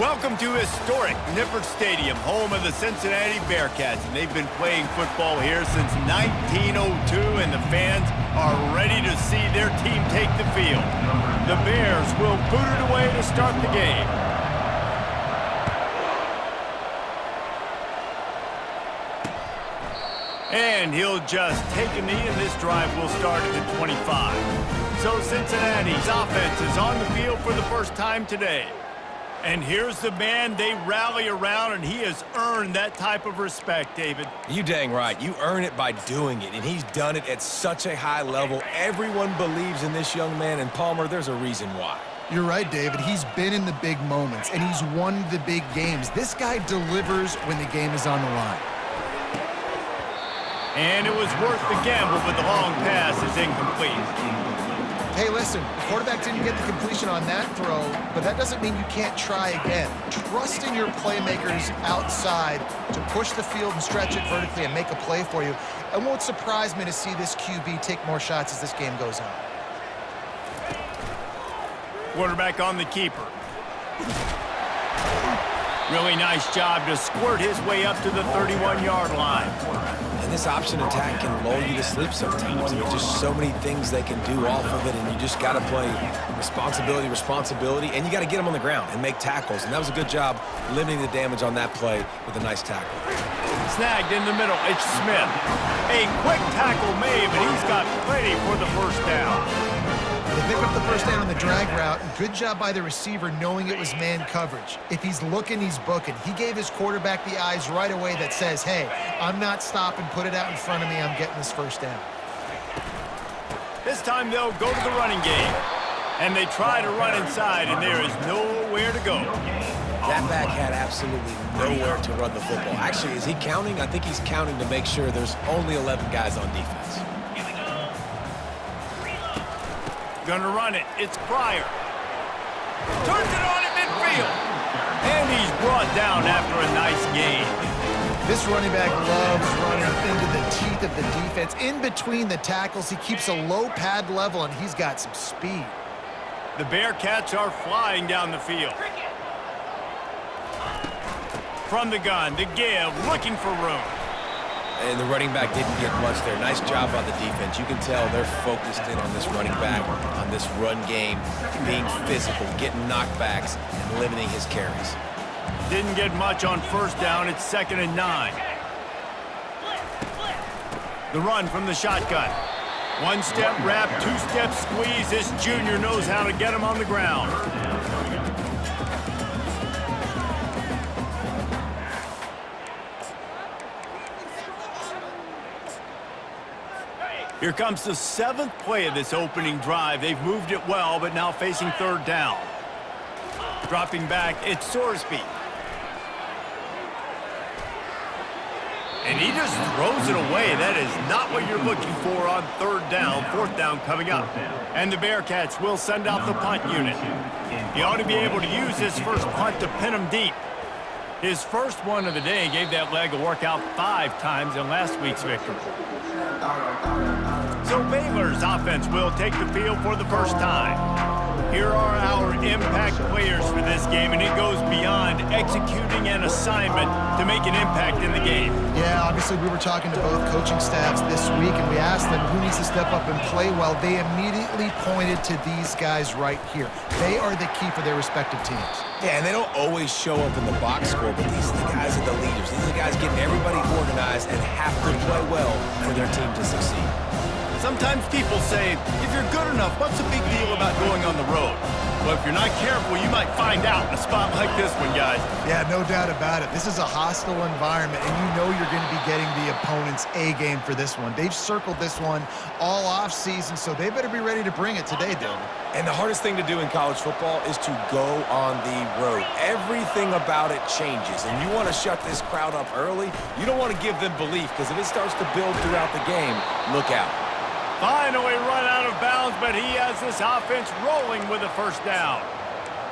Welcome to historic Nippert Stadium, home of the Cincinnati Bearcats. And they've been playing football here since 1902, and the fans are ready to see their team take the field. The Bears will boot it away to start the game. And he'll just take a knee, and this drive will start at the 25. So Cincinnati's offense is on the field for the first time today. And here's the man they rally around, and he has earned that type of respect, David. You dang right. You earn it by doing it, and he's done it at such a high level. Everyone believes in this young man, and Palmer, there's a reason why. You're right, David. He's been in the big moments, and he's won the big games. This guy delivers when the game is on the line. And it was worth the gamble, but the long pass is incomplete. Hey, listen, the quarterback didn't get the completion on that throw, but that doesn't mean you can't try again. Trust in your playmakers outside to push the field and stretch it vertically and make a play for you. It won't surprise me to see this QB take more shots as this game goes on. Quarterback on the keeper. Really nice job to squirt his way up to the 31-yard line. And this option attack can lull you to sleep sometimes. I mean, just so many things they can do off of it, and you just got to play responsibility, and you got to get them on the ground and make tackles. And that was a good job limiting the damage on that play with a nice tackle. Snagged in the middle. It's Smith. A quick tackle made, but he's got plenty for the first down. They pick up the first down on the drag route. Good job by the receiver knowing it was man coverage. If he's looking, he's booking. He gave his quarterback the eyes right away that says, hey, I'm not stopping, put it out in front of me, I'm getting this first down. This time they'll go to the running game. And they try to run inside, and there is nowhere to go. That back had absolutely nowhere to run the football. Actually, is he counting? I think he's counting to make sure there's only 11 guys on defense. Gonna run it. It's Pryor. Turns it on at midfield. And he's brought down after a nice gain. This running back loves running into the teeth of the defense. In between the tackles, he keeps a low pad level, and he's got some speed. The Bearcats are flying down the field. From the gun, the give, looking for room. And the running back didn't get much there. Nice job by the defense. You can tell they're focused in on this running back, on this run game, being physical, getting knockbacks, and limiting his carries. Didn't get much on first down. It's 2nd and 9. The run from the shotgun. One-step wrap, two-step squeeze. This junior knows how to get him on the ground. Here comes the 7th play of this opening drive. They've moved it well, but now facing 3rd down. Dropping back, it's Sorsby. And he just throws it away. That is not what you're looking for on 3rd down. 4th down coming up. And the Bearcats will send out the punt unit. He ought to be able to use his first punt to pin him deep. His first one of the day gave that leg a workout 5 times in last week's victory. So Baylor's offense will take the field for the first time. Here are our impact players for this game, and it goes beyond executing an assignment to make an impact in the game. Yeah, obviously we were talking to both coaching staffs this week, and we asked them who needs to step up and play well. They immediately pointed to these guys right here. They are the key for their respective teams. Yeah, and they don't always show up in the box score, but these are the guys that are the leaders. These are the guys getting everybody organized and have to play well for their team to succeed. Sometimes people say, if you're good enough, what's the big deal about going on the road? Well, if you're not careful, you might find out in a spot like this one, guys. Yeah, no doubt about it. This is a hostile environment, and you know you're going to be getting the opponent's A game for this one. They've circled this one all off season, so they better be ready to bring it today, David. And the hardest thing to do in college football is to go on the road. Everything about it changes, and you want to shut this crowd up early. You don't want to give them belief, because if it starts to build throughout the game, look out. Finally run out of bounds, but he has this offense rolling with a first down.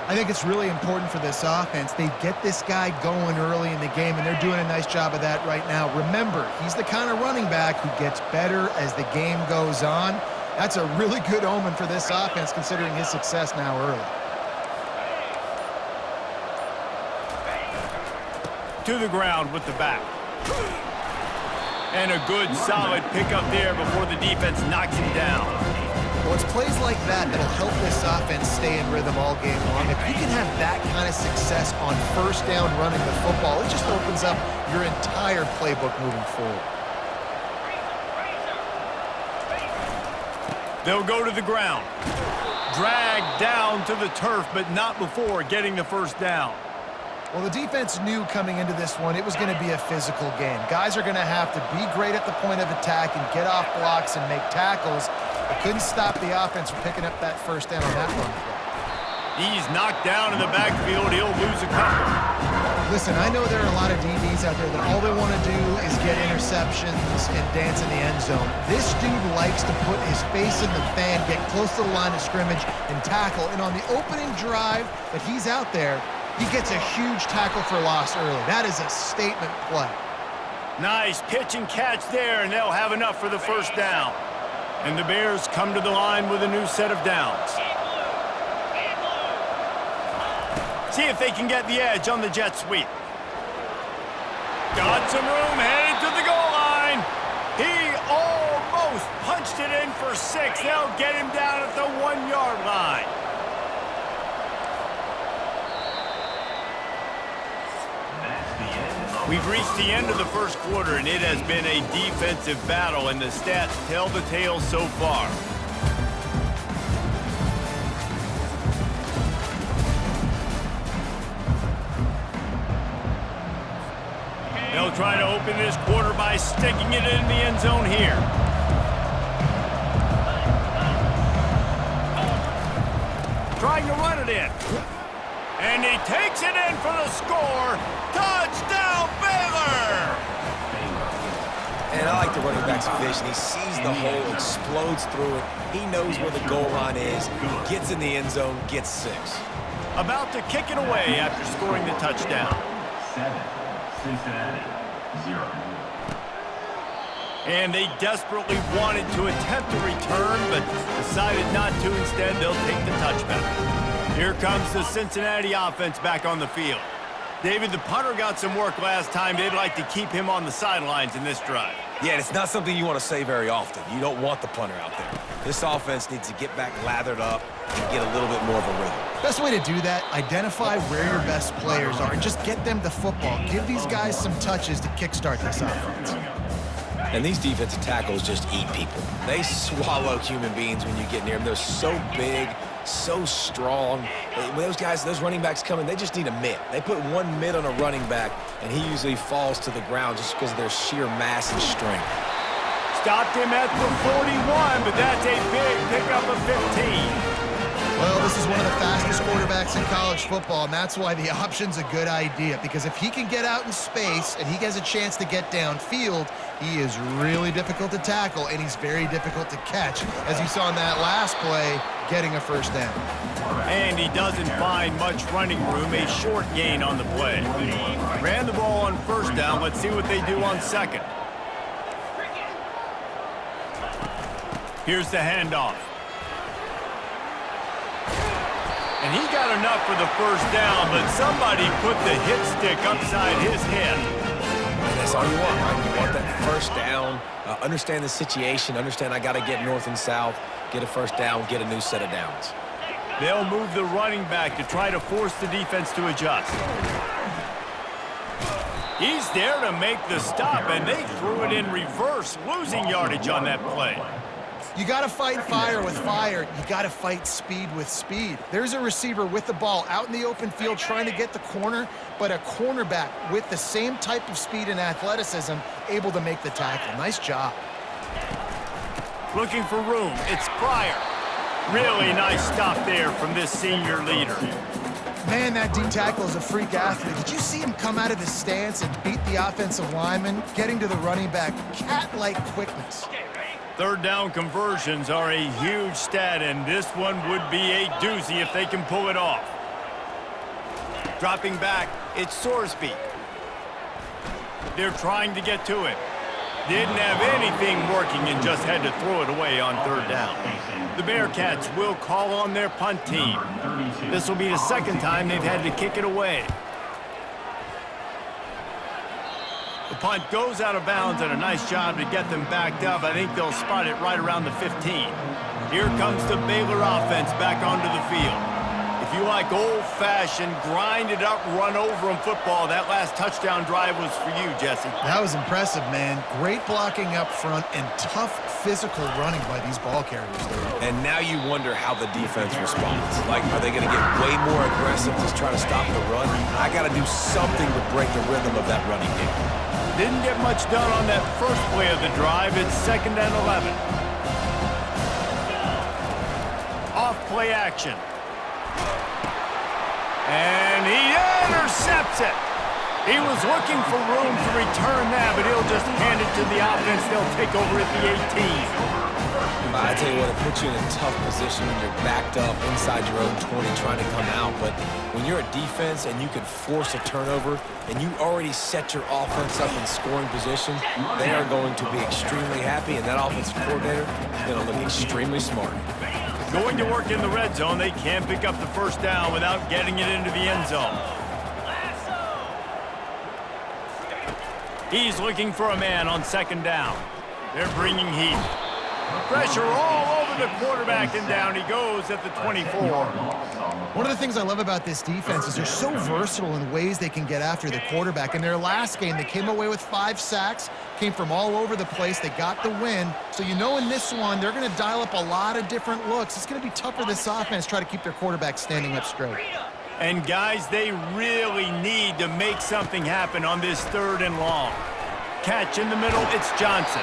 I think it's really important for this offense. They get this guy going early in the game, and they're doing a nice job of that right now. Remember, he's the kind of running back who gets better as the game goes on. That's a really good omen for this offense, considering his success now early. to the ground with the back. And a good, solid pickup there before the defense knocks him down. Well, it's plays like that that'll help this offense stay in rhythm all game long. If you can have that kind of success on first down running the football, it just opens up your entire playbook moving forward. They'll go to the ground. Dragged down to the turf, but not before getting the first down. Well, the defense knew coming into this one it was going to be a physical game. Guys are going to have to be great at the point of attack and get off blocks and make tackles. But couldn't stop the offense from picking up that first down on that run play. He's knocked down in the backfield. He'll lose a couple. Listen, I know there are a lot of DBs out there that all they want to do is get interceptions and dance in the end zone. This dude likes to put his face in the fan, get close to the line of scrimmage, and tackle. And on the opening drive that he's out there, he gets a huge tackle for loss early. That is a statement play. Nice pitch and catch there, and they'll have enough for the first down. And the Bears come to the line with a new set of downs. See if they can get the edge on the jet sweep. Got some room, headed to the goal line. He almost punched it in for 6. They'll get him down at the 1-yard line. We've reached the end of the first quarter, and it has been a defensive battle, and the stats tell the tale so far. They'll try to open this quarter by sticking it in the end zone here. Trying to run it in. And he takes it in for the score. Touchdown, Baylor! And I like the running back's vision. He sees the hole, explodes through it. He knows where the goal line is, gets in the end zone, gets 6. About to kick it away after scoring the touchdown. 7, Cincinnati, 0. And they desperately wanted to attempt a return, but decided not to. Instead, they'll take the touchback. Here comes the Cincinnati offense back on the field. David, the punter got some work last time. They'd like to keep him on the sidelines in this drive. Yeah, and it's not something you want to say very often. You don't want the punter out there. This offense needs to get back lathered up and get a little bit more of a rhythm. Best way to do that, identify where your best players are and just get them the football. Give these guys some touches to kickstart this offense. And these defensive tackles just eat people. They swallow human beings when you get near them. They're so big, so strong. When those guys, those running backs come in, they just need a mitt. They put one mitt on a running back, and he usually falls to the ground just because of their sheer mass and strength. Stopped him at the 41, but that's a big pickup of 15. Well, this is one of the fastest quarterbacks in college football, and that's why the option's a good idea, because if he can get out in space and he has a chance to get downfield, he is really difficult to tackle, and he's very difficult to catch, as you saw in that last play, getting a first down. And he doesn't find much running room, a short gain on the play. Ran the ball on first down. Let's see what they do on second. Here's the handoff. And he got enough for the first down, but somebody put the hit stick upside his head. And that's all you want, right? You want that first down, understand the situation, understand I got to get north and south, get a first down, get a new set of downs. They'll move the running back to try to force the defense to adjust. He's there to make the stop, and they threw it in reverse, losing yardage on that play. You got to fight fire with fire. You got to fight speed with speed. There's a receiver with the ball out in the open field trying to get the corner, but a cornerback with the same type of speed and athleticism able to make the tackle. Nice job. Looking for room. It's Pryor. Really nice stop there from this senior leader. Man, that D-tackle is a freak athlete. Did you see him come out of his stance and beat the offensive lineman, getting to the running back? Cat-like quickness. Third down conversions are a huge stat, and this one would be a doozy if they can pull it off. Dropping back, it's Sorsby. They're trying to get to it. Didn't have anything working and just had to throw it away on third down. The Bearcats will call on their punt team. This will be the second time they've had to kick it away. punt goes out of bounds, and a nice job to get them backed up. I think they'll spot it right around the 15. Here comes the Baylor offense back onto the field. If you like old-fashioned, grind-it-up, run-over-'em football, that last touchdown drive was for you, Jesse. That was impressive, man. Great blocking up front and tough physical running by these ball carriers there. And now you wonder how the defense responds. Like, are they going to get way more aggressive to try to stop the run? I got to do something to break the rhythm of that running game. Didn't get much done on that first play of the drive. It's 2nd and 11. Off play action. And he intercepts it. He was looking for room to return that, but he'll just hand it to the offense. They'll take over at the 18. I tell you what, it puts you in a tough position when you're backed up inside your own 20 trying to come out. But when you're a defense and you can force a turnover and you already set your offense up in scoring position, they are going to be extremely happy, and that offensive coordinator is going to look extremely smart. Going to work in the red zone. They can't pick up the first down without getting it into the end zone. He's looking for a man on 2nd down. They're bringing heat. Pressure all over the quarterback, and down he goes at the 24. One of the things I love about this defense is they're so versatile in ways they can get after the quarterback. In their last game, they came away with 5 sacks, came from all over the place. They got the win. So you know in this one, they're going to dial up a lot of different looks. It's going to be tough for this offense to try to keep their quarterback standing up straight. And guys, they really need to make something happen on this 3rd and long. Catch in the middle, it's Johnson.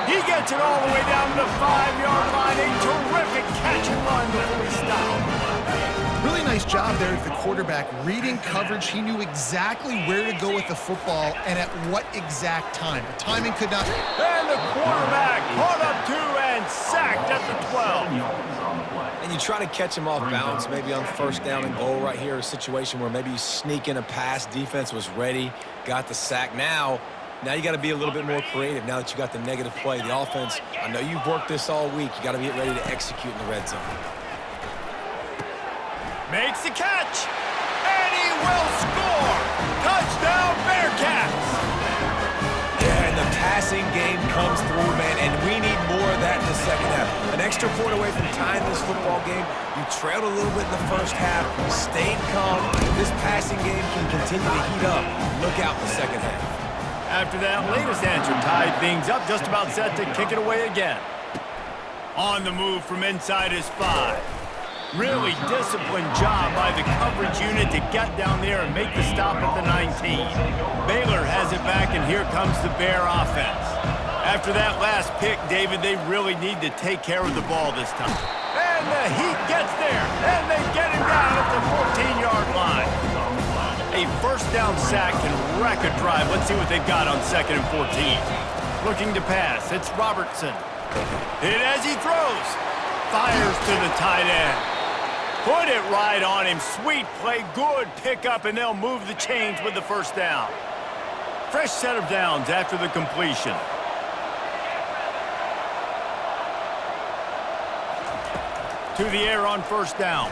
He gets it all the way down to the 5-yard line. A terrific catch and run before he stopped. Really nice job there at the quarterback. Reading coverage, he knew exactly where to go with the football and at what exact time. The timing could not... And the quarterback caught up to and sacked at the 12. And you try to catch him off balance, maybe on 1st down and goal right here, a situation where maybe you sneak in a pass, defense was ready, got the sack. Now you got to be a little bit more creative now that you got the negative play. The offense, I know you've worked this all week. You got to get ready to execute in the red zone. Makes the catch, and he will score. Touchdown, Bearcats. Yeah, and the passing game comes through, man, and we need more of that in the second half. An extra point away from tying this football game. You trailed a little bit in the first half, stayed calm. If this passing game can continue to heat up, look out in the second half. After that latest answer tied things up, just about set to kick it away again. On the move from inside his 5. Really disciplined job by the coverage unit to get down there and make the stop at the 19. Baylor has it back, and here comes the Bear offense. After that last pick, David, they really need to take care of the ball this time. And the Heat gets there, and they get him down at the 14-yard line. A 1st down sack can wreck a drive. Let's see what they've got on 2nd and 14. Looking to pass. It's Robertson. Hit as he throws. Fires to the tight end. Put it right on him. Sweet play. Good pickup, and they'll move the chains with the 1st down. Fresh set of downs after the completion. To the air on 1st down.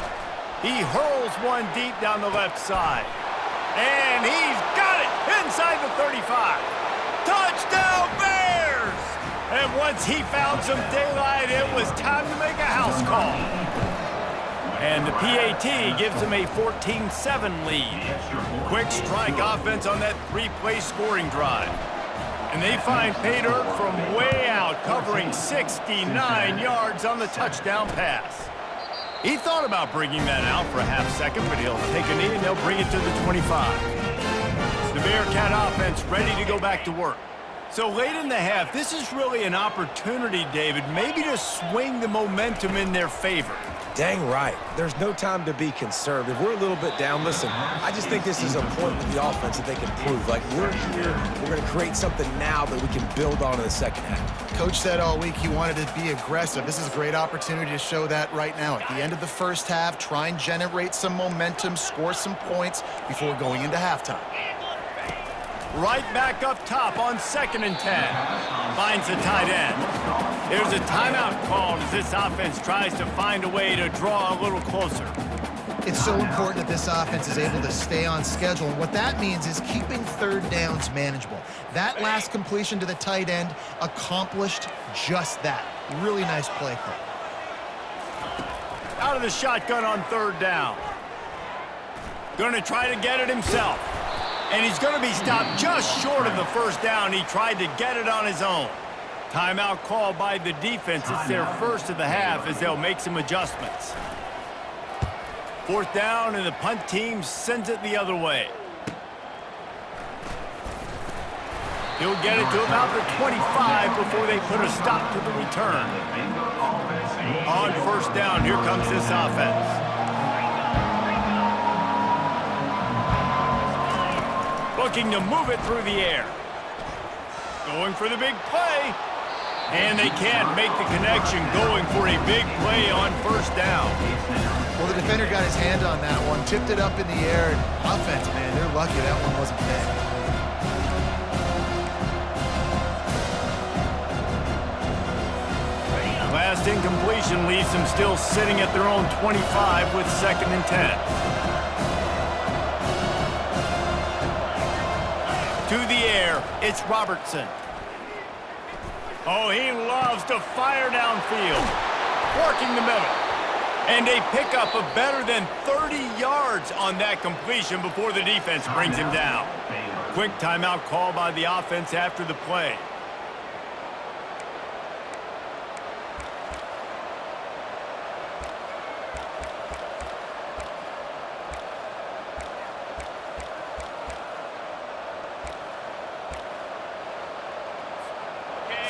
He hurls one deep down the left side. And he's got it inside the 35. Touchdown, Bears! And once he found some daylight, it was time to make a house call. And the PAT gives him a 14-7 lead. Quick strike offense on that 3-play scoring drive. And they find pay dirt from way out, covering 69 yards on the touchdown pass. He thought about bringing that out for a half second, but he'll take a knee and they'll bring it to the 25. The Bearcat offense ready to go back to work. So late in the half, this is really an opportunity, David, maybe to swing the momentum in their favor. Dang right. There's no time to be conservative. We're a little bit down. Listen, I just think this is a point with the offense that they can prove. Like, we're here, we're going to create something now that we can build on in the second half. Coach said all week he wanted to be aggressive. This is a great opportunity to show that right now. At the end of the first half, try and generate some momentum, score some points before going into halftime. Right back up top on 2nd and 10. Finds the tight end. There's a timeout called as this offense tries to find a way to draw a little closer. It's so important that this offense is able to stay on schedule, and what that means is keeping third downs manageable. That last completion to the tight end accomplished just that. Really nice play call. Out of the shotgun on third down. Going to try to get it himself. And he's going to be stopped just short of the first down. He tried to get it on his own. Timeout called by the defense. It's their first of the half as they'll make some adjustments. Fourth down, and the punt team sends it the other way. He'll get it to about the 25 before they put a stop to the return. On first down, here comes this offense. Looking to move it through the air. Going for the big play. And they can't make the connection, going for a big play on first down. Well, the defender got his hand on that one, tipped it up in the air. Offense, man, they're lucky that one wasn't big. Last incompletion leaves them still sitting at their own 25 with 2nd and 10. To the air, it's Robertson. Oh, he loves to fire downfield. Working the middle. And a pickup of better than 30 yards on that completion before the defense brings him down. Quick timeout call by the offense after the play.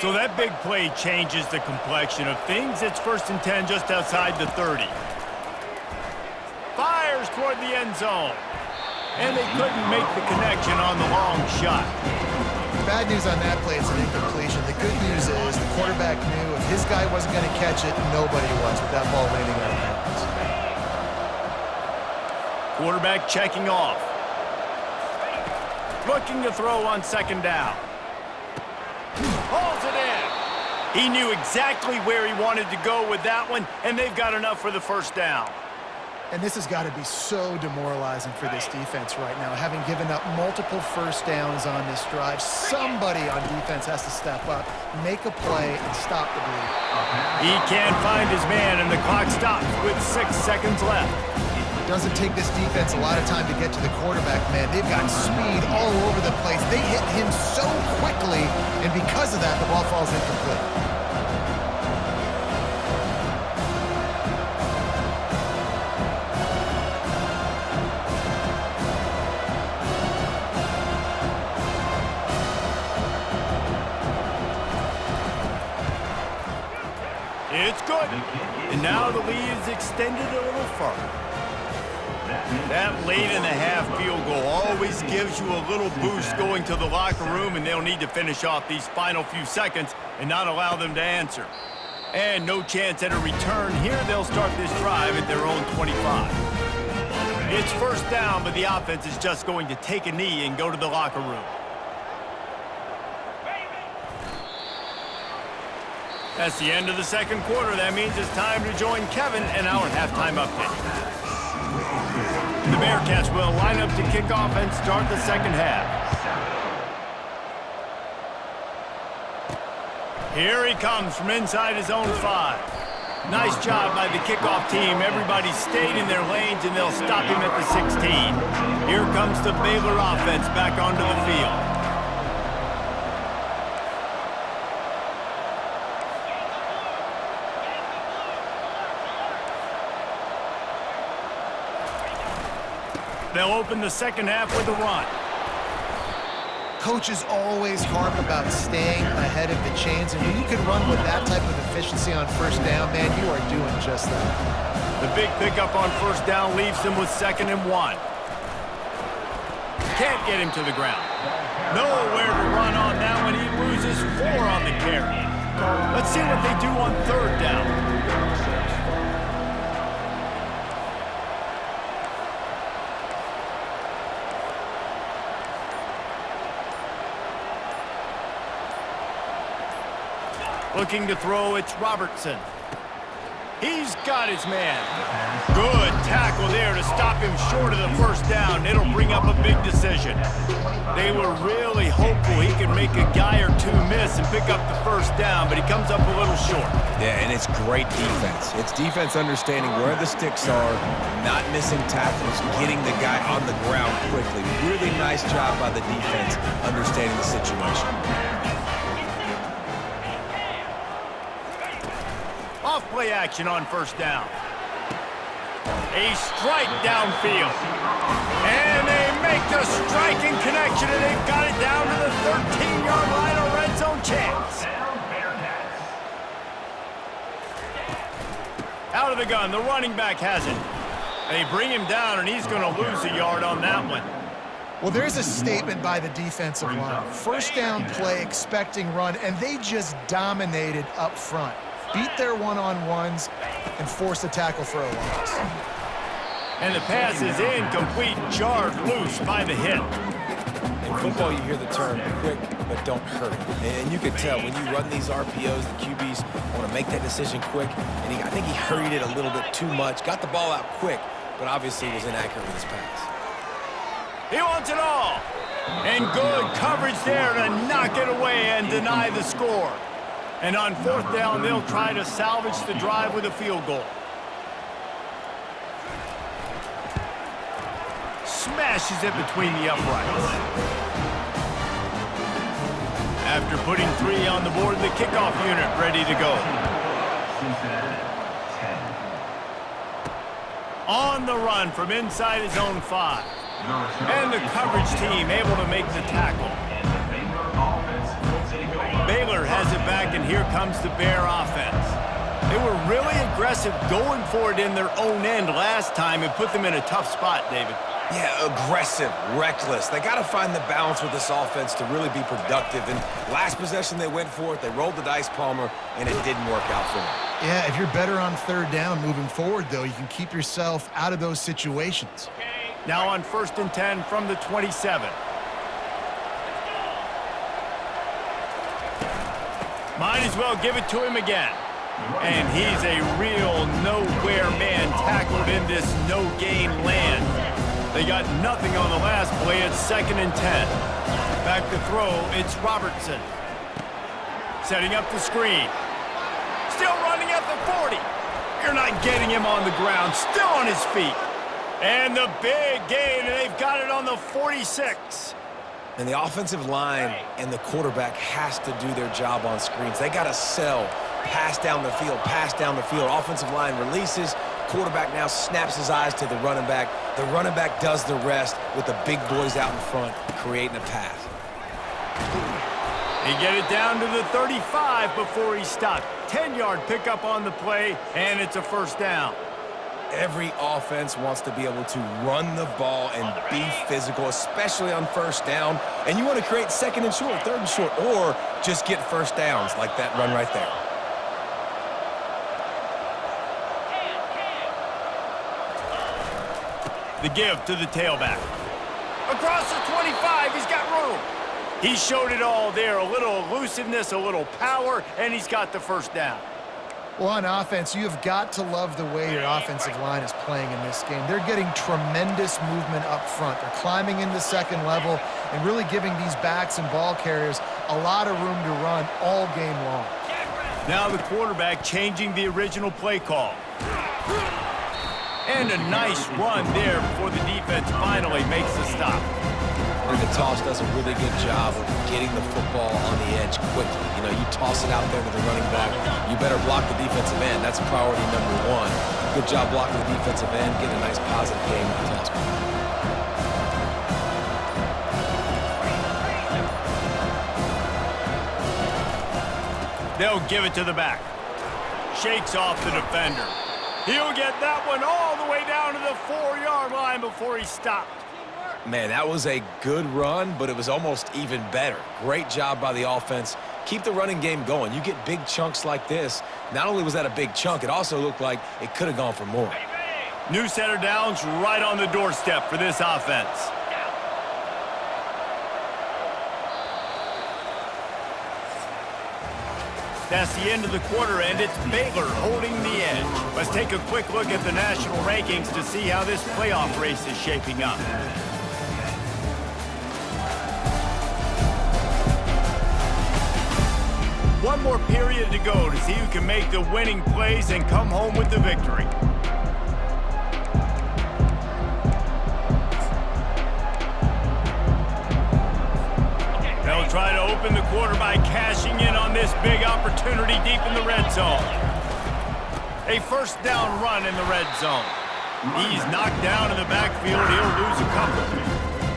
So that big play changes the complexion of things. It's 1st and 10 just outside the 30. Fires toward the end zone. And they couldn't make the connection on the long shot. Bad news on that play, it's an incompletion. The good news is the quarterback knew if his guy wasn't going to catch it, nobody was with that ball landing out of bounds. Quarterback checking off. Looking to throw on 2nd down. Hauls it in. He knew exactly where he wanted to go with that one, and they've got enough for the first down. And this has got to be so demoralizing for this defense right now, having given up multiple first downs on this drive. Somebody on defense has to step up, make a play, and stop the bleed. He can't find his man, and the clock stops with 6 seconds left. Doesn't take this defense a lot of time to get to the quarterback, man. They've got speed all over the place. They hit him so quickly, and because of that, the ball falls incomplete. It's good. And now the lead is extended a little further. That late in the half field goal always gives you a little boost going to the locker room, and they'll need to finish off these final few seconds and not allow them to answer. And no chance at a return. Here they'll start this drive at their own 25. It's first down, but the offense is just going to take a knee and go to the locker room. That's the end of the 2nd quarter. That means it's time to join Kevin and our halftime update. The Bearcats will line up to kick off and start the 2nd half. Here he comes from inside his own 5. Nice job by the kickoff team. Everybody stayed in their lanes, and they'll stop him at the 16. Here comes the Baylor offense back onto the field. They'll open the 2nd half with a run. Coaches always harp about staying ahead of the chains, and when you can run with that type of efficiency on first down, man, you are doing just that. The big pickup on first down leaves them with 2nd and 1. Can't get him to the ground. Nowhere to run on that one. He loses 4 on the carry. Let's see what they do on 3rd down. Looking to throw, it's Robertson. He's got his man. Good tackle there to stop him short of the first down. It'll bring up a big decision. They were really hopeful he could make a guy or two miss and pick up the first down, but he comes up a little short. Yeah, and it's great defense. It's defense understanding where the sticks are, not missing tackles, getting the guy on the ground quickly. Really nice job by the defense understanding the situation. Off play action on first down. A strike downfield. And they make the striking connection, and they've got it down to the 13-yard line, a red zone chance. Out of the gun, the running back has it. They bring him down, and he's going to lose a yard on that one. Well, there's a statement by the defensive line. First down play, expecting run, and they just dominated up front. Beat their one-on-ones and forced a tackle for a loss. And the pass is incomplete, jarred loose by the hit. In football, you hear the term quick, but don't hurry. And you can tell when you run these RPOs, the QBs want to make that decision quick. And I think he hurried it a little bit too much, got the ball out quick, but obviously was inaccurate with his pass. He wants it all. And good coverage there to knock it away and deny the score. And on fourth down, they'll try to salvage the drive with a field goal. Smashes it between the uprights. After putting 3 on the board, the kickoff unit ready to go. On the run from inside his own 5. And the coverage team able to make the tackle. Baylor has it back, and here comes the Bear offense. They were really aggressive going for it in their own end last time and put them in a tough spot, David. Yeah, aggressive, reckless. They got to find the balance with this offense to really be productive. And last possession, they went for it. They rolled the dice, Palmer, and it didn't work out for them. Yeah, if you're better on third down moving forward, though, you can keep yourself out of those situations. Now on 1st and 10 from the 27. Might as well give it to him again. And he's a real nowhere man tackled in this no-gain land. They got nothing on the last play. It's 2nd and 10. Back to throw, it's Robertson. Setting up the screen. Still running at the 40. You're not getting him on the ground. Still on his feet. And the big gain, and they've got it on the 46. And the offensive line and the quarterback has to do their job on screens. They got to sell, pass down the field, pass down the field. Offensive line releases. Quarterback now snaps his eyes to the running back. The running back does the rest with the big boys out in front, creating a path. He get it down to the 35 before he stopped. 10-yard pickup on the play, and it's a first down. Every offense wants to be able to run the ball and be physical, especially on first down. And you want to create 2nd and short, 3rd and short, or just get first downs like that run right there. The give to the tailback. Across the 25, he's got room. He showed it all there, a little elusiveness, a little power, and he's got the first down. Well, on offense, you have got to love the way your offensive line is playing in this game. They're getting tremendous movement up front. They're climbing into second level and really giving these backs and ball carriers a lot of room to run all game long. Now the quarterback changing the original play call. And a nice run there before the defense finally makes the stop. And the toss does a really good job of getting the football on the edge quickly. You know, you toss it out there to the running back, you better block the defensive end. That's priority number 1. Good job blocking the defensive end, getting a nice positive game with the toss ball. They'll give it to the back. Shakes off the defender. He'll get that one all the way down to the 4-yard line before he stopped. Man, that was a good run, but it was almost even better. Great job by the offense. Keep the running game going. You get big chunks like this. Not only was that a big chunk, it also looked like it could have gone for more. New center downs right on the doorstep for this offense. That's the end of the quarter, and it's Baylor holding the edge. Let's take a quick look at the national rankings to see how this playoff race is shaping up. One more period to go to see who can make the winning plays and come home with the victory. They'll try to open the quarter by cashing in on this big opportunity deep in the red zone. A first down run in the red zone. He's knocked down in the backfield. He'll lose a couple.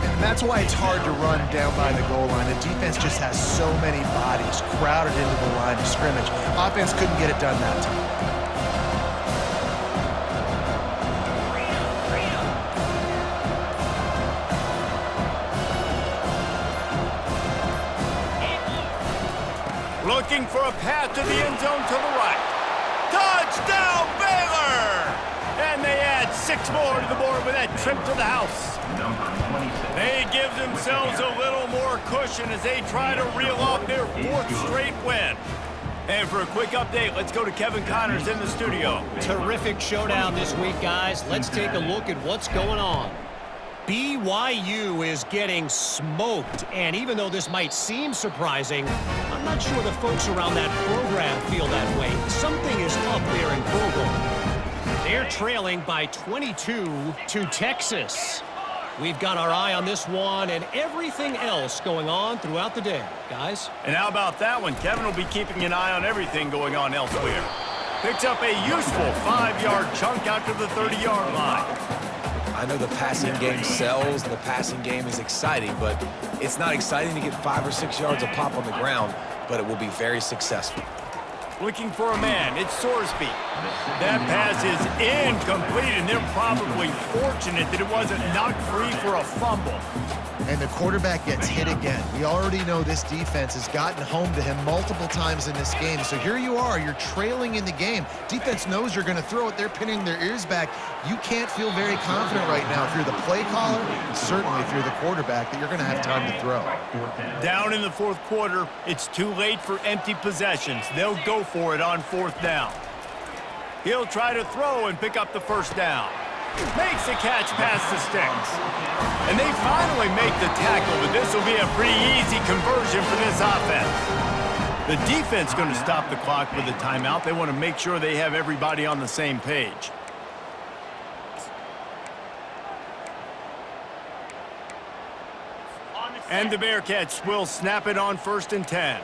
And that's why it's hard to run down by the goal line. The defense just has so many bodies crowded into the line of scrimmage. Offense couldn't get it done that time. Looking for a path to the end zone to the right. Touchdown, Baylor! And they add 6 more to the board with that trip to the house. They give themselves a little more cushion as they try to reel off their 4th straight win. And for a quick update, let's go to Kevin Connors in the studio. Terrific showdown this week, guys. Let's take a look at what's going on. BYU is getting smoked, and even though this might seem surprising, I'm not sure the folks around that program feel that way. Something is up there in Provo. They're trailing by 22 to Texas. We've got our eye on this one and everything else going on throughout the day, guys. And how about that one? Kevin will be keeping an eye on everything going on elsewhere. Picks up a useful 5-yard chunk out to the 30-yard line. I know the passing game sells, and the passing game is exciting, but it's not exciting to get 5 or 6 yards of pop on the ground, but it will be very successful. Looking for a man, it's Sorsby. That pass is incomplete, and they're probably fortunate that it wasn't knocked free for a fumble. And the quarterback gets hit again. We already know this defense has gotten home to him multiple times in this game. So here you are, you're trailing in the game. Defense knows you're going to throw it. They're pinning their ears back. You can't feel very confident right now if you're the play caller, and certainly if you're the quarterback, that you're going to have time to throw. Down in the 4th quarter, it's too late for empty possessions. They'll go for it on 4th down. He'll try to throw and pick up the first down. Makes the catch past the sticks. And they finally make the tackle, but this will be a pretty easy conversion for this offense. The defense going to stop the clock with a timeout. They want to make sure they have everybody on the same page. And the Bearcats will snap it on 1st and 10.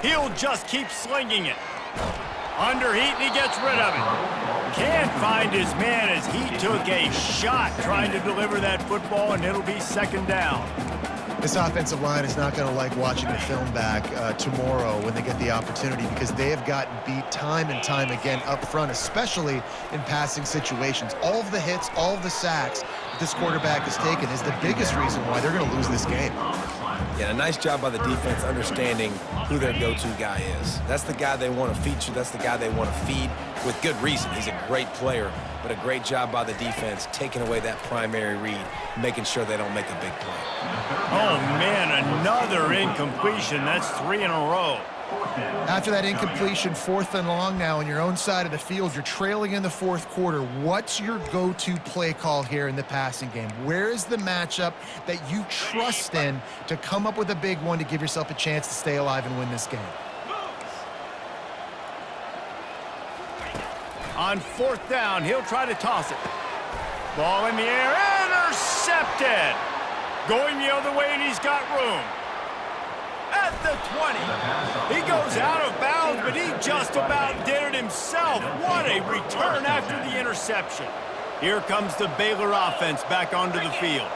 He'll just keep slinging it. Under heat, and he gets rid of it. Can't find his man as he took a shot trying to deliver that football, and it'll be 2nd down. This offensive line is not going to like watching the film back tomorrow when they get the opportunity, because they have gotten beat time and time again up front, especially in passing situations. All of the hits, all of the sacks that this quarterback has taken is the biggest reason why they're going to lose this game. Yeah, a nice job by the defense understanding who their go-to guy is. That's the guy they want to feature. That's the guy they want to feed with good reason. He's a great player, but a great job by the defense taking away that primary read, making sure they don't make a big play. Oh, man, another incompletion. That's 3 in a row. After that incompletion, 4th and long now on your own side of the field, you're trailing in the 4th quarter. What's your go-to play call here in the passing game? Where is the matchup that you trust in to come up with a big one to give yourself a chance to stay alive and win this game? On 4th down, he'll try to toss it. Ball in the air, intercepted. Going the other way, and he's got room. At the 20. He goes out of bounds, but he just about did it himself. What a return after the interception. Here comes the Baylor offense back onto the field.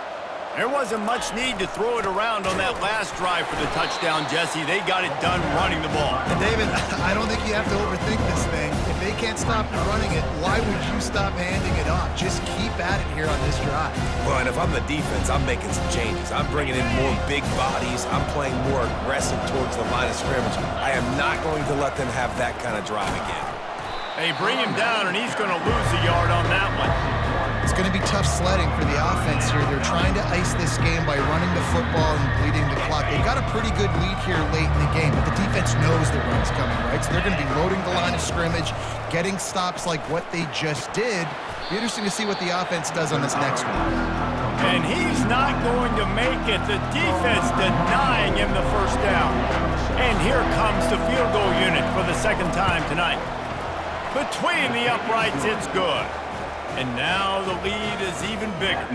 There wasn't much need to throw it around on that last drive for the touchdown, Jesse. They got it done running the ball. And David, I don't think you have to overthink this thing. If they can't stop running it, why would you stop handing it off? Just keep at it here on this drive. Well, and if I'm the defense, I'm making some changes. I'm bringing in more big bodies. I'm playing more aggressive towards the line of scrimmage. I am not going to let them have that kind of drive again. They bring him down, and he's going to lose a yard on that one. It's going to be tough sledding for the offense here. They're trying to ice this game by running the football and bleeding the clock. They've got a pretty good lead here late in the game, but the defense knows the run's coming, right? So they're going to be loading the line of scrimmage, getting stops like what they just did. Be interesting to see what the offense does on this next one. And he's not going to make it. The defense denying him the first down. And here comes the field goal unit for the second time tonight. Between the uprights, it's good. And now the lead is even bigger.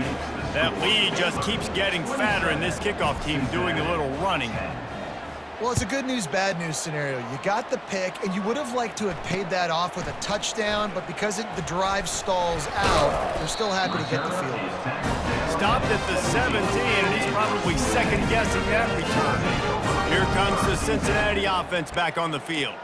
That lead just keeps getting fatter, and this kickoff team doing a little running. Well, it's a good news, bad news scenario. You got the pick, and you would have liked to have paid that off with a touchdown, but because the drive stalls out, they're still happy to get the field goal. Stopped at the 17, and he's probably second-guessing that return. Here comes the Cincinnati offense back on the field.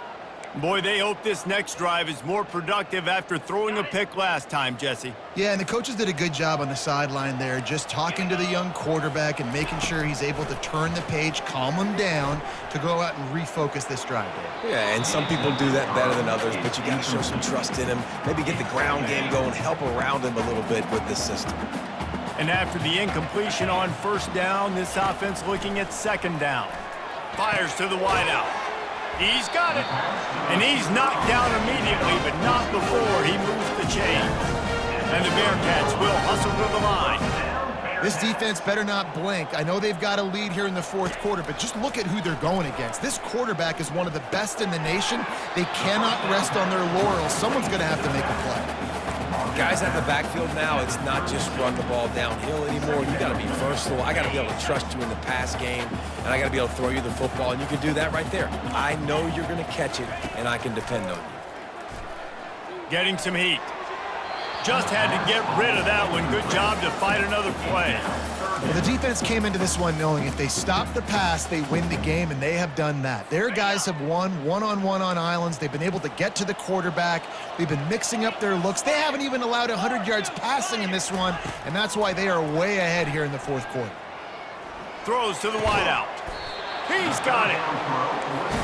Boy, they hope this next drive is more productive after throwing a pick last time, Jesse. Yeah, and the coaches did a good job on the sideline there, just talking to the young quarterback and making sure he's able to turn the page, calm him down to go out and refocus this drive. Yeah, and some people do that better than others, but you got to show some trust in him, maybe get the ground game going, help around him a little bit with this system. And after the incompletion on first down, this offense looking at second down. Fires to the wideout. He's got it. And he's knocked down immediately, but not before he moves the chains. And the Bearcats will hustle to the line. This defense better not blink. I know they've got a lead here in the fourth quarter, but just look at who they're going against. This quarterback is one of the best in the nation. They cannot rest on their laurels. Someone's going to have to make a play. Guys out in the backfield now, it's not just run the ball downhill anymore. You got to be versatile. I got to be able to trust you in the pass game, and I got to be able to throw you the football, and you can do that right there. I know you're going to catch it, and I can depend on you. Getting some heat. Just had to get rid of that one. Good job to fight another play. Well, the defense came into this one knowing if they stop the pass, they win the game, and they have done that. Their guys have won one-on-one on islands. They've been able to get to the quarterback. They've been mixing up their looks. They haven't even allowed 100 yards passing in this one, and that's why they are way ahead here in the fourth quarter. Throws to the wideout. He's got it.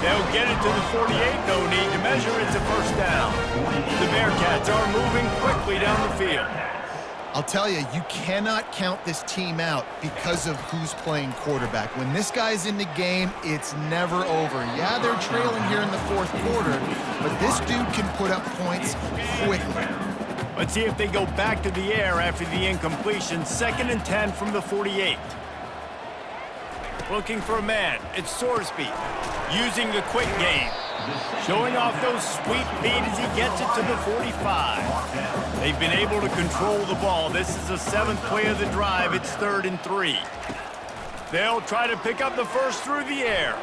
They'll get it to the 48. No need to measure. It's a first down. The Bearcats are moving quickly down the field. I'll tell you, you cannot count this team out because of who's playing quarterback. When this guy's in the game, it's never over. Yeah, they're trailing here in the fourth quarter, but this dude can put up points quickly. Let's see if they go back to the air after the incompletion. 2nd and 10 from the 48. Looking for a man. It's Sorsby using the quick game. Showing off those sweet feet as he gets it to the 45. They've been able to control the ball. This is the 7th play of the drive. It's 3rd and 3. They'll try to pick up the first through the air.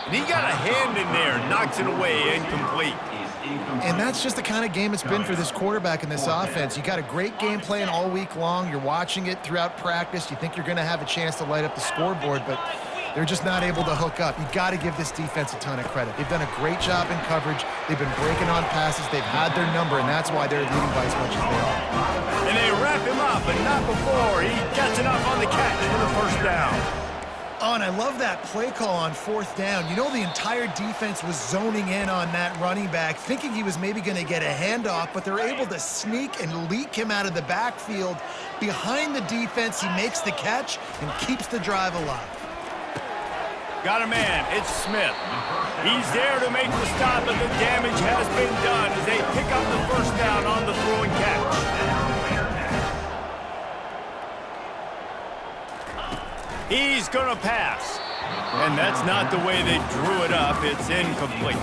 And he got a hand in there, knocks it away, incomplete. And that's just the kind of game it's been for this quarterback in this offense. You got a great game plan all week long. You're watching it throughout practice. You think you're going to have a chance to light up the scoreboard, but they're just not able to hook up. You got to give this defense a ton of credit. They've done a great job in coverage. They've been breaking on passes. They've had their number, and that's why they're leading by as much as they are. And they wrap him up, but not before he gets enough on the catch for the first down. Oh, and I love that play call on 4th down. You know, the entire defense was zoning in on that running back, thinking he was maybe going to get a handoff, but they're able to sneak and leak him out of the backfield. Behind the defense, he makes the catch and keeps the drive alive. Got a man. It's Smith. He's there to make the stop, but the damage has been done as they pick up the first down on the throwing catch. He's going to pass. And that's not the way they drew it up. It's incomplete.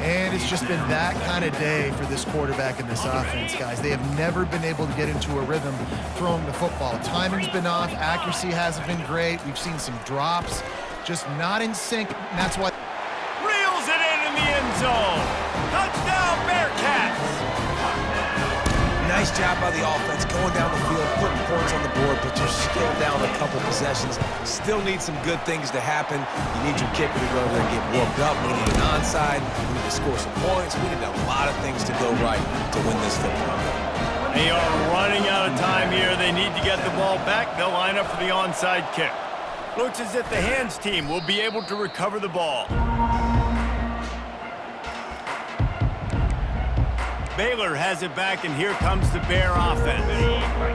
And it's just been that kind of day for this quarterback and this offense, guys. They have never been able to get into a rhythm throwing the football. Timing's been off. Accuracy hasn't been great. We've seen some drops. Just not in sync. And that's why. Reels it in the end zone. Touchdown, Bearcats. Nice job by the offense going down the field, putting points on the board, but you're still down a couple possessions. Still need some good things to happen. You need your kicker to go over there and get warmed up. We need an onside. We need to score some points. We need a lot of things to go right to win this football game. They are running out of time here. They need to get the ball back. They'll line up for the onside kick. Looks as if the hands team will be able to recover the ball. Baylor has it back, and here comes the Bear offense.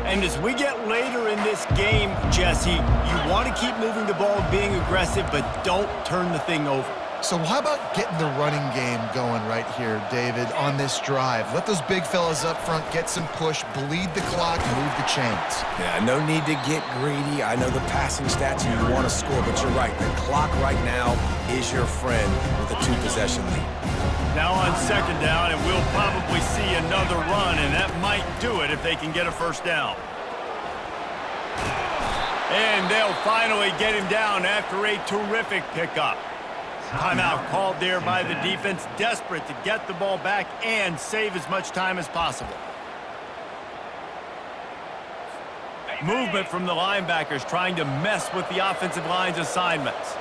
And as we get later in this game, Jesse, you want to keep moving the ball, being aggressive, but don't turn the thing over. So how about getting the running game going right here, David, on this drive? Let those big fellas up front get some push, bleed the clock, move the chains. Yeah, no need to get greedy. I know the passing stats and you want to score, but you're right. The clock right now is your friend with a 2-possession lead. Now on second down, and we'll probably see another run, and that might do it if they can get a first down. And they'll finally get him down after a terrific pickup. Timeout called there by the defense, desperate to get the ball back and save as much time as possible. Movement from the linebackers trying to mess with the offensive line's assignments.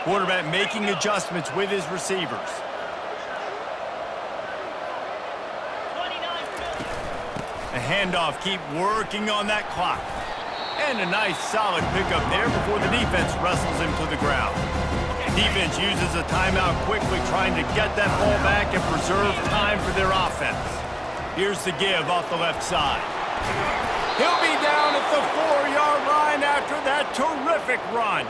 Quarterback making adjustments with his receivers. A handoff, keep working on that clock. And a nice solid pickup there before the defense wrestles him to the ground. Defense uses a timeout quickly, trying to get that ball back and preserve time for their offense. Here's the give off the left side. He'll be down at the 4-yard line after that terrific run.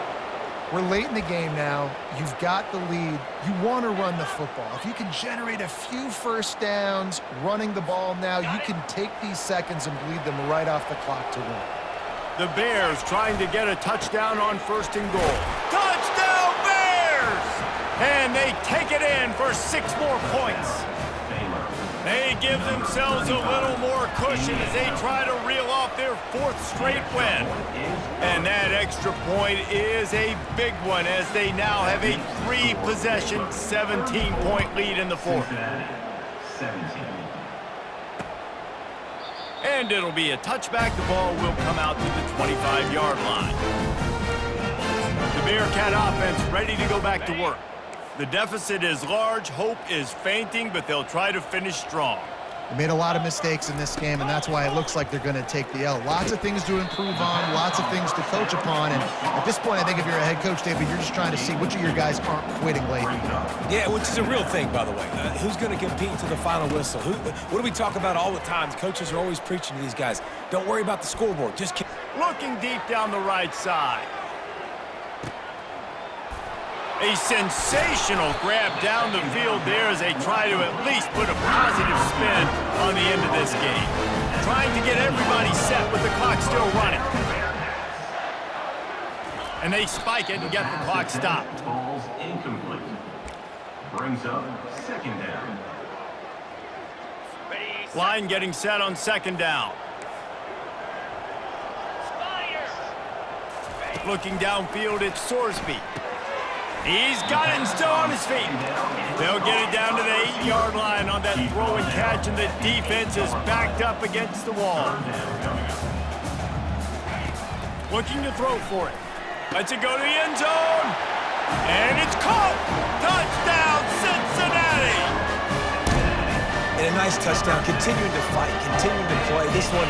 We're late in the game now. You've got the lead. You want to run the football. If you can generate a few first downs running the ball now, you can take these seconds and bleed them right off the clock to win. The Bears trying to get a touchdown on 1st and goal. Touchdown Bears! And they take it in for 6 more points. They give themselves a little more cushion as they try to reel off their 4th straight win. And that extra point is a big one as they now have a 3-possession, 17-point lead in the 4th. 17. And it'll be a touchback. The ball will come out to the 25-yard line. The Bearcat offense ready to go back to work. The deficit is large. Hope is fainting, but they'll try to finish strong. They made a lot of mistakes in this game, and that's why it looks like they're going to take the L. Lots of things to improve on, lots of things to coach upon, and at this point, I think if you're a head coach, David, you're just trying to see which of your guys aren't quitting late. Yeah, which is a real thing, by the way. Who's going to compete to the final whistle? What do we talk about all the time? Coaches are always preaching to these guys. Don't worry about the scoreboard. Just keep looking deep down the right side. A sensational grab down the field there as they try to at least put a positive spin on the end of this game. Trying to get everybody set with the clock still running. And they spike it and get the clock stopped. Ball's incomplete. Brings up 2nd down. Line getting set on 2nd down. Looking downfield, it's Sorsby. He's got it and still on his feet. They'll get it down to the 8-yard line on that throw and catch, and the defense is backed up against the wall. Looking to throw for it. Lets it go to the end zone. And it's caught. Touchdown, Cincinnati. And a nice touchdown, continuing to fight, continuing to play. This one,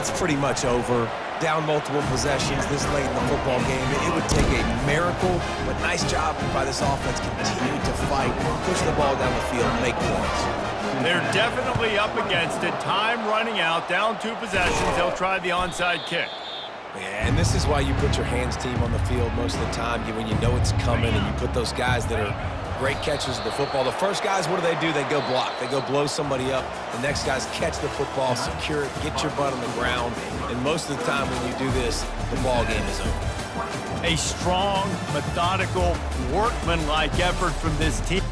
it's pretty much over. Down multiple possessions this late in the football game. It would take a miracle, but nice job by this offense. Continue to fight, push the ball down the field, make points. They're definitely up against it. Time running out, down 2 possessions. They'll try the onside kick. Yeah, and this is why you put your hands team on the field most of the time when you know it's coming, and you put those guys that are great catchers of the football. The first guys, what do? They go block. They go blow somebody up. The next guys catch the football, secure it, get your butt on the ground. And most of the time when you do this, the ball game is over. A strong, methodical, workmanlike effort from this team.